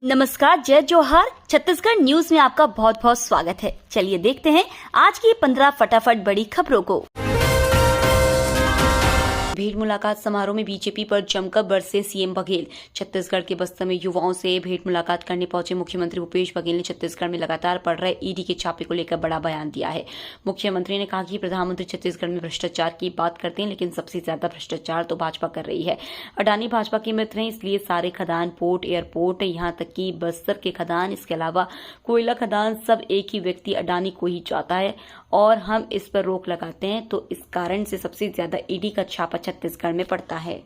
नमस्कार, जय जोहार। छत्तीसगढ़ न्यूज में आपका बहुत बहुत स्वागत है। चलिए देखते हैं आज की 15 फटाफट बड़ी खबरों को। भेंट मुलाकात समारोह में बीजेपी पर जमकर बरसे सीएम बघेल। छत्तीसगढ़ के बस्तर में युवाओं से भेंट मुलाकात करने पहुंचे मुख्यमंत्री भूपेश बघेल ने छत्तीसगढ़ में लगातार बढ़ रहे ईडी के छापे को लेकर बड़ा बयान दिया है। मुख्यमंत्री ने कहा कि प्रधानमंत्री छत्तीसगढ़ में भ्रष्टाचार की बात करते हैं, लेकिन सबसे ज्यादा भ्रष्टाचार तो भाजपा कर रही है। अडानी भाजपा के मित्र हैं, इसलिए सारे खदान, पोर्ट, एयरपोर्ट, यहाँ तक कि बस्तर के खदान, इसके अलावा कोयला खदान, सब एक ही व्यक्ति अडानी को ही चाहता है और हम इस पर रोक लगाते हैं, तो इस कारण से सबसे ज्यादा ईडी का छापा छत्तीसगढ़ में पड़ता है।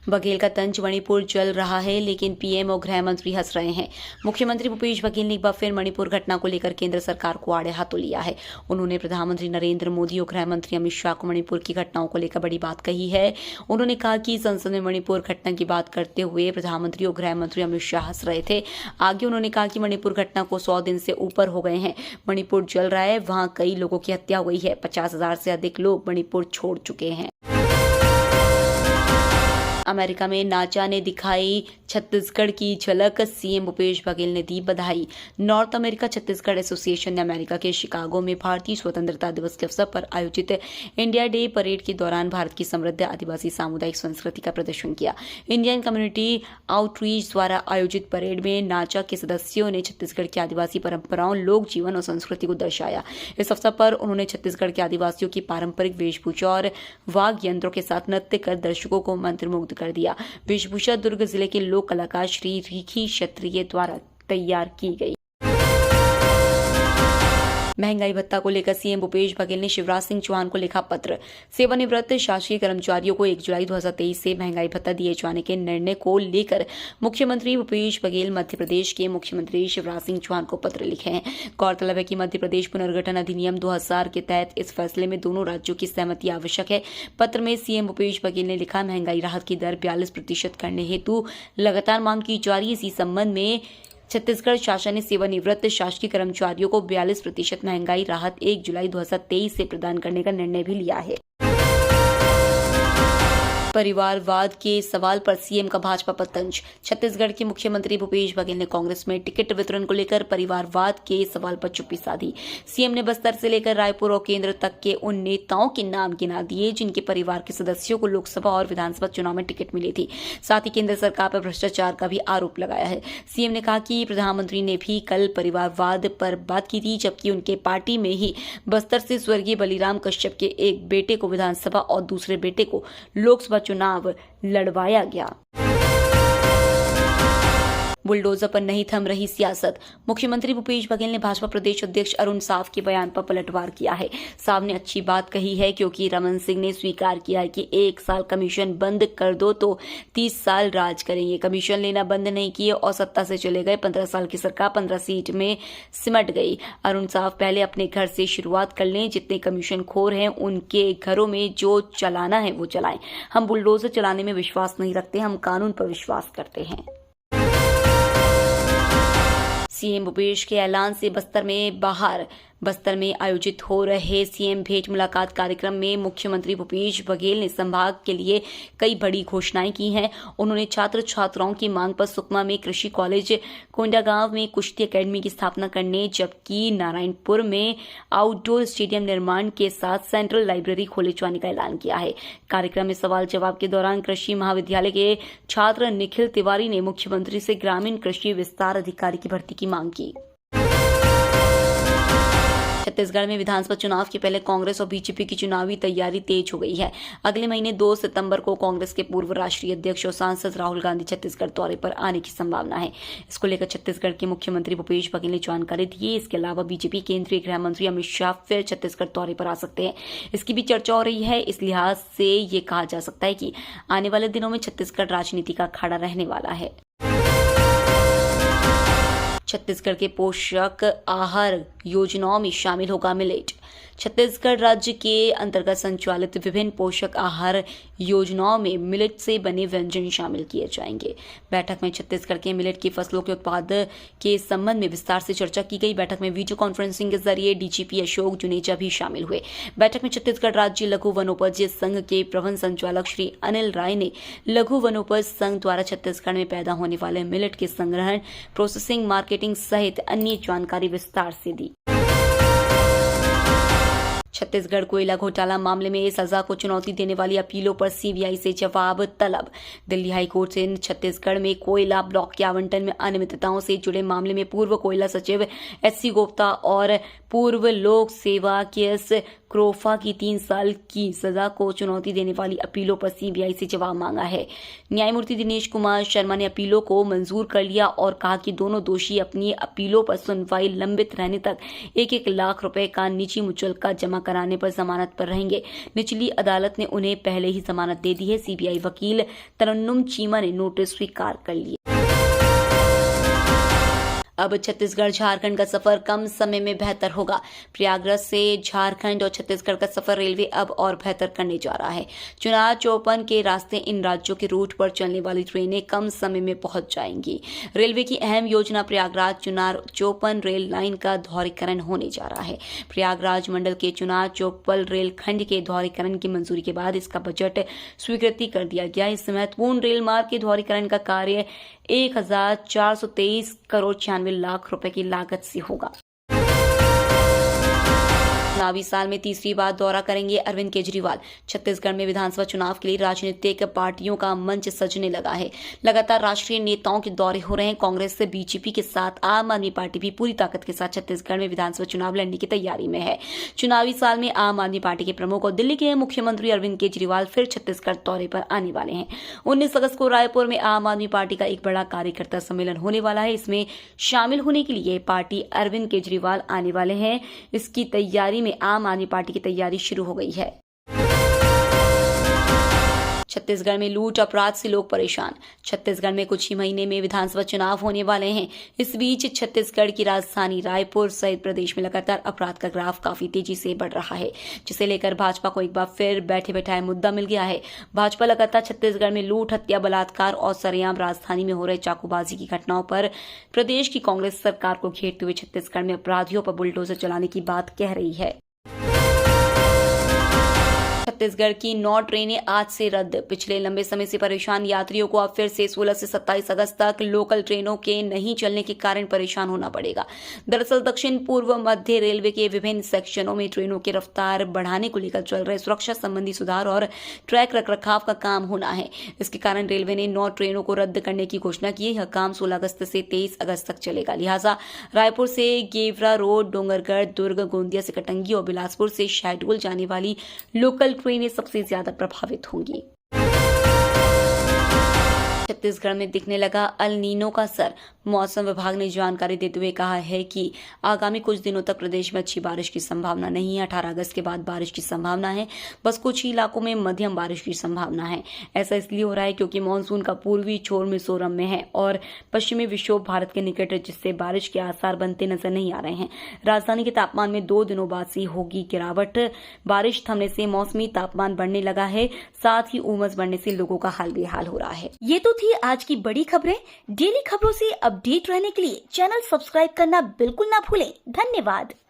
बघेल का तंज मणिपुर जल रहा है, लेकिन पीएम और गृह मंत्री हंस रहे हैं। मुख्यमंत्री भूपेश बघेल ने एक बार फिर मणिपुर घटना को लेकर केंद्र सरकार को आड़े हाथों लिया है। उन्होंने प्रधानमंत्री नरेंद्र मोदी और गृह मंत्री अमित शाह को मणिपुर की घटनाओं को लेकर बड़ी बात कही है। उन्होंने कहा कि संसद में मणिपुर घटना की बात करते हुए प्रधानमंत्री और गृह मंत्री अमित शाह हंस रहे थे। आगे उन्होंने कहा कि मणिपुर घटना को 100 दिन से ऊपर हो गए हैं। मणिपुर जल रहा है, वहां कई लोगों की हत्या हुई है। 50,000 से अधिक लोग मणिपुर छोड़ चुके हैं। अमेरिका में नाचा ने दिखाई छत्तीसगढ़ की झलक, सीएम भूपेश बघेल ने दी बधाई। नॉर्थ अमेरिका छत्तीसगढ़ एसोसिएशन ने अमेरिका के शिकागो में भारतीय स्वतंत्रता दिवस के अवसर पर आयोजित इंडिया डे परेड के दौरान भारत की समृद्ध आदिवासी सामुदायिक संस्कृति का प्रदर्शन किया। इंडियन कम्युनिटी आउटरीच द्वारा आयोजित परेड में नाचा के सदस्यों ने छत्तीसगढ़ की आदिवासी परंपराओं, लोक जीवन और संस्कृति को दर्शाया। इस अवसर पर उन्होंने छत्तीसगढ़ के आदिवासियों की पारंपरिक वेशभूषा और वाद्य यंत्रों के साथ नृत्य कर दर्शकों को मंत्रमुग्ध कर दिया। वेशभूषा दुर्ग जिले के लोक कलाकार श्री रिखी क्षत्रिय द्वारा तैयार की गई। महंगाई भत्ता को लेकर सीएम भूपेश बघेल ने शिवराज सिंह चौहान को लिखा पत्र। सेवानिवृत्त शासकीय कर्मचारियों को 1 जुलाई 2023 से महंगाई भत्ता दिए जाने के निर्णय को लेकर मुख्यमंत्री भूपेश बघेल मध्य प्रदेश के मुख्यमंत्री शिवराज सिंह चौहान को पत्र लिखे हैं। गौरतलब है कि मध्य प्रदेश पुनर्गठन अधिनियम 2000 के तहत इस फैसले में दोनों राज्यों की सहमति आवश्यक है। पत्र में सीएम भूपेश बघेल ने लिखा, महंगाई राहत की दर 42% करने हेतु लगातार मांग की जा रही है। इसी संबंध में छत्तीसगढ़ शासन ने सेवानिवृत्त शासकीय कर्मचारियों को 42% महंगाई राहत 1 जुलाई 2023 से प्रदान करने का निर्णय भी लिया है। परिवारवाद के सवाल पर सीएम का भाजपा पर तंज। छत्तीसगढ़ के मुख्यमंत्री भूपेश बघेल ने कांग्रेस में टिकट वितरण को लेकर परिवारवाद के सवाल पर चुप्पी साधी। सीएम ने बस्तर से लेकर रायपुर और केंद्र तक के उन नेताओं के नाम गिना दिए जिनके परिवार के सदस्यों को लोकसभा और विधानसभा चुनाव में टिकट मिली थी। साथ ही केंद्र सरकार पर भ्रष्टाचार का भी आरोप लगाया है। सीएम ने कहा कि प्रधानमंत्री ने भी कल परिवारवाद पर बात की थी, जबकि उनके पार्टी में ही बस्तर से स्वर्गीय बलिराम कश्यप के एक बेटे को विधानसभा और दूसरे बेटे को लोकसभा चुनाव लड़वाया गया। बुलडोजर पर नहीं थम रही सियासत। मुख्यमंत्री भूपेश बघेल ने भाजपा प्रदेश अध्यक्ष अरुण साव के बयान पर पलटवार किया है। साव ने अच्छी बात कही है, क्योंकि रमन सिंह ने स्वीकार किया है कि 1 साल कमीशन बंद कर दो तो 30 साल राज करेंगे। कमीशन लेना बंद नहीं किए और सत्ता से चले गए। 15 साल की सरकार 15 सीट में सिमट गई। अरुण साव पहले अपने घर से शुरुआत कर लें। जितने कमीशन खोर हैं उनके घरों में जो चलाना है वो चलाएं। हम बुलडोजर चलाने में विश्वास नहीं रखते, हम कानून पर विश्वास करते हैं। सीएम भूपेश के ऐलान से बस्तर में आयोजित हो रहे सीएम भेंट मुलाकात कार्यक्रम में मुख्यमंत्री भूपेश बघेल ने संभाग के लिए कई बड़ी घोषणाएं की हैं। उन्होंने छात्र छात्राओं की मांग पर सुकमा में कृषि कॉलेज, कोंडागांव में कुश्ती अकेडमी की स्थापना करने, जबकि नारायणपुर में आउटडोर स्टेडियम निर्माण के साथ सेंट्रल लाइब्रेरी खोले जाने का ऐलान किया है। कार्यक्रम में सवाल जवाब के दौरान कृषि महाविद्यालय के छात्र निखिल तिवारी ने मुख्यमंत्री से ग्रामीण कृषि विस्तार अधिकारी की भर्ती की मांग की। छत्तीसगढ़ में विधानसभा चुनाव के पहले कांग्रेस और बीजेपी की चुनावी तैयारी तेज हो गई है। अगले महीने 2 सितंबर को कांग्रेस के पूर्व राष्ट्रीय अध्यक्ष और सांसद राहुल गांधी छत्तीसगढ़ दौरे पर आने की संभावना है। इसको लेकर छत्तीसगढ़ के मुख्यमंत्री भूपेश बघेल ने जानकारी दी है। इसके अलावा बीजेपी केंद्रीय गृह मंत्री अमित शाह फिर छत्तीसगढ़ दौरे पर आ सकते हैं, इसकी भी चर्चा हो रही है। इस लिहाज से ये कहा जा सकता है कि आने वाले दिनों में छत्तीसगढ़ राजनीति का अखाड़ा रहने वाला है। छत्तीसगढ़ के पोषक आहार योजनाओं में शामिल होगा मिलेट। छत्तीसगढ़ राज्य के अंतर्गत संचालित विभिन्न पोषक आहार योजनाओं में मिलेट से बने व्यंजन शामिल किए जाएंगे। बैठक में छत्तीसगढ़ के मिलेट की फसलों के उत्पाद के संबंध में विस्तार से चर्चा की गई। बैठक में वीडियो कॉन्फ्रेंसिंग के जरिए डीजीपी अशोक जुनेजा भी शामिल हुए। बैठक में छत्तीसगढ़ राज्य लघु वनोपज संघ के प्रबंध संचालक श्री अनिल राय ने लघु वनोपज संघ द्वारा छत्तीसगढ़ में पैदा होने वाले मिलेट के संग्रहण, प्रोसेसिंग, मार्केटिंग सहित अन्य जानकारी विस्तार से दी। छत्तीसगढ़ कोयला घोटाला मामले में सजा को चुनौती देने वाली अपीलों पर सीबीआई से जवाब तलब। दिल्ली हाईकोर्ट से छत्तीसगढ़ में कोयला ब्लॉक के आवंटन में अनियमितताओं से जुड़े मामले में पूर्व कोयला सचिव एससी गुप्ता और पूर्व लोक सेवा केएस क्रोफा की 3 साल की सजा को चुनौती देने वाली अपीलों पर सीबीआई से जवाब मांगा है। न्यायमूर्ति दिनेश कुमार शर्मा ने अपीलों को मंजूर कर लिया और कहा कि दोनों दोषी अपनी अपीलों पर सुनवाई लंबित रहने तक 1-1 लाख रुपए का निजी मुचलका जमा कराने पर जमानत पर रहेंगे। निचली अदालत ने उन्हें पहले ही जमानत दे दी है। सीबीआई वकील तरन्नुम चीमा ने नोटिस स्वीकार कर लिए। अब छत्तीसगढ़ झारखंड का सफर कम समय में बेहतर होगा। प्रयागराज से झारखंड और छत्तीसगढ़ का सफर रेलवे अब और बेहतर करने जा रहा है। चुनाव चौपन के रास्ते इन राज्यों के रूट पर चलने वाली ट्रेनें कम समय में पहुंच जाएंगी। रेलवे की अहम योजना प्रयागराज चुनाव चौपन रेल लाइन का दोहरीकरण होने जा रहा है। प्रयागराज मंडल के चुनाव चौपल रेल खंड के दोहरीकरण की मंजूरी के बाद इसका बजट स्वीकृति कर दिया गया। इस महत्वपूर्ण रेल मार्ग के दोहरीकरण का कार्य 1423 करोड़ 96 लाख रुपए की लागत से होगा। चुनावी साल में तीसरी बार दौरा करेंगे अरविंद केजरीवाल। छत्तीसगढ़ में विधानसभा चुनाव के लिए राजनीतिक पार्टियों का मंच सजने लगा है। लगातार राष्ट्रीय नेताओं के दौरे हो रहे हैं। कांग्रेस से बीजेपी के साथ आम आदमी पार्टी भी पूरी ताकत के साथ छत्तीसगढ़ में विधानसभा चुनाव लड़ने की तैयारी में है। चुनावी साल में आम आदमी पार्टी के प्रमुख और दिल्ली के मुख्यमंत्री अरविंद केजरीवाल फिर छत्तीसगढ़ दौरे पर आने वाले हैं। 19 अगस्त को रायपुर में आम आदमी पार्टी का एक बड़ा कार्यकर्ता सम्मेलन होने वाला है। इसमें शामिल होने के लिए पार्टी अरविंद केजरीवाल आने वाले हैं। इसकी तैयारी में आम आदमी पार्टी की तैयारी शुरू हो गई है। छत्तीसगढ़ में लूट अपराध से लोग परेशान। छत्तीसगढ़ में कुछ ही महीने में विधानसभा चुनाव होने वाले हैं। इस बीच छत्तीसगढ़ की राजधानी रायपुर सहित प्रदेश में लगातार अपराध का ग्राफ काफी तेजी से बढ़ रहा है, जिसे लेकर भाजपा को एक बार फिर बैठे बैठाए मुद्दा मिल गया है। भाजपा लगातार छत्तीसगढ़ में लूट, हत्या, बलात्कार और सरेआम राजधानी में हो रहे चाकूबाजी की घटनाओं पर प्रदेश की कांग्रेस सरकार को घेरते हुए छत्तीसगढ़ में अपराधियों पर बुलडोजर चलाने की बात कह रही है। छत्तीसगढ़ की 9 ट्रेनें आज से रद्द। पिछले लंबे समय से परेशान यात्रियों को अब फिर से 16 से 27 अगस्त तक लोकल ट्रेनों के नहीं चलने के कारण परेशान होना पड़ेगा। दरअसल दक्षिण पूर्व मध्य रेलवे के विभिन्न सेक्शनों में ट्रेनों की रफ्तार बढ़ाने को लेकर चल रहे सुरक्षा संबंधी सुधार और ट्रैक रखरखाव का काम होना है। इसके कारण रेलवे ने 9 ट्रेनों को रद्द करने की घोषणा की है। यह काम 16 अगस्त से 23 अगस्त तक चलेगा। लिहाजा रायपुर से गेवरा रोड, डोंगरगढ़, दुर्ग, गोंदिया से कटंगी और बिलासपुर से शहडोल जाने वाली लोकल ट्रेनें सबसे ज्यादा प्रभावित होंगी। छत्तीसगढ़ में दिखने लगा अल नीनो का असर। मौसम विभाग ने जानकारी देते हुए कहा है कि आगामी कुछ दिनों तक प्रदेश में अच्छी बारिश की संभावना नहीं है। 18 अगस्त के बाद बारिश की संभावना है। बस कुछ ही इलाकों में मध्यम बारिश की संभावना है। ऐसा इसलिए हो रहा है क्योंकि मानसून का पूर्वी छोर मिजोरम में है और पश्चिमी विक्षोभ भारत के निकट है, जिससे बारिश के आसार बनते नजर नहीं आ रहे हैं। राजधानी के तापमान में 2 दिनों बाद से होगी गिरावट। बारिश थमने से मौसमी तापमान बढ़ने लगा है, साथ ही उमस बढ़ने से लोगों का हाल बेहाल हो रहा है। ये तो थी आज की बड़ी खबरें। डेली खबरों से अपडेट रहने के लिए चैनल सब्सक्राइब करना बिल्कुल ना भूलें। धन्यवाद।